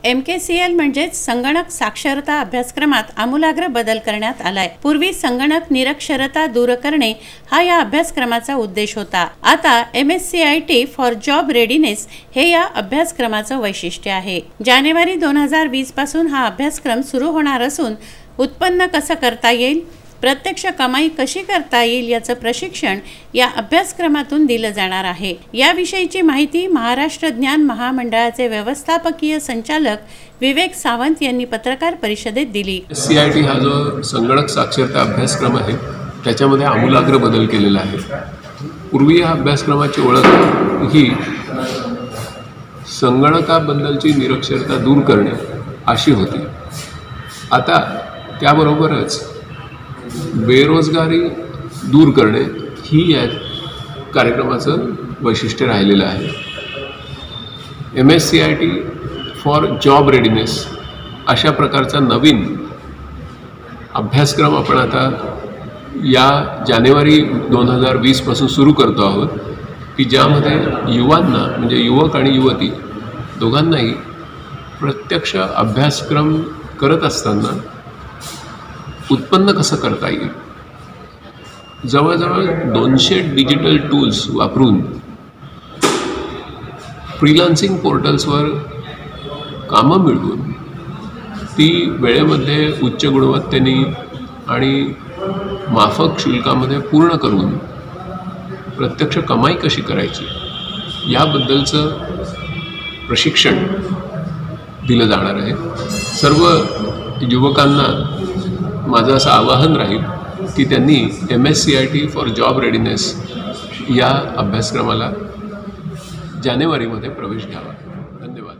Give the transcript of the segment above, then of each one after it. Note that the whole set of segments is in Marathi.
MKCL म्हणजेच संगणक साक्षरता अभ्यासक्रमात आमूलाग्र बदल करण्यात आलाय। पूर्वी संगणक निरक्षरता दूर करणे हा या अभ्यासक्रमाचा उद्देश होता। आता MSCIT फॉर जॉब रेडीनेस हे या अभ्यासक्रमाचं वैशिष्ट्य आहे। जानेवारी 2020 पासून हा अभ्यासक्रम सुरू होणार असून उत्पन्न कसं करता येईल, प्रत्यक्ष कमाई कशी करता येईल याचं प्रशिक्षण या अभ्यासक्रमातून दिलं जाणार आहे। याविषयीची माहिती महाराष्ट्र ज्ञान महामंडळाचे व्यवस्थापकीय संचालक विवेक सावंत यांनी पत्रकार परिषदेत दिली। MSCIT हा जो संगणक साक्षरता अभ्यासक्रम आहे त्याच्यामध्ये आमूलाग्र बदल केलेला आहे। पूर्वी या अभ्यासक्रमाची ओळख ही संगणकाबद्दलची निरक्षरता दूर करणे अशी होती। आता त्याबरोबरच बेरोजगारी दूर करणे ही या कार्यक्रमाचं वैशिष्ट्य राहिलेलं आहे। MSCIT फॉर जॉब रेडीनेस अशा प्रकारचा नवीन अभ्यासक्रम आपण आता या जानेवारी 2020 पासून सुरू करतो आहोत, की ज्यामध्ये युवांना म्हणजे युवक आणि युवती दोघांनाही प्रत्यक्ष अभ्यासक्रम करत असताना उत्पन्न कसं करता येईल। जवळजवळ 200 डिजिटल टूल्स वापरून फ्रीलान्सिंग पोर्टल्सवर कामं मिळवून ती वेळेमध्ये उच्च गुणवत्तेने आणि माफक शुल्कामध्ये पूर्ण करून प्रत्यक्ष कमाई कशी करायची याबद्दलचं प्रशिक्षण दिलं जाणार आहे। सर्व युवकांना माझं असं आवाहन राहील की त्यांनी MSCIT फॉर जॉब रेडीनेस या अभ्यासक्रमाला जानेवारीमध्ये प्रवेश घ्यावा। धन्यवाद।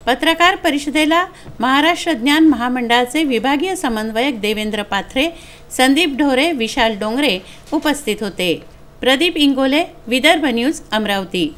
पत्रकार परिषदेला महाराष्ट्र ज्ञान महामंडळाचे विभागीय समन्वयक देवेंद्र पाथरे, संदीप ढोरे, विशाल डोंगरे उपस्थित होते। प्रदीप इंगोले, विदर्भ न्यूज, अमरावती।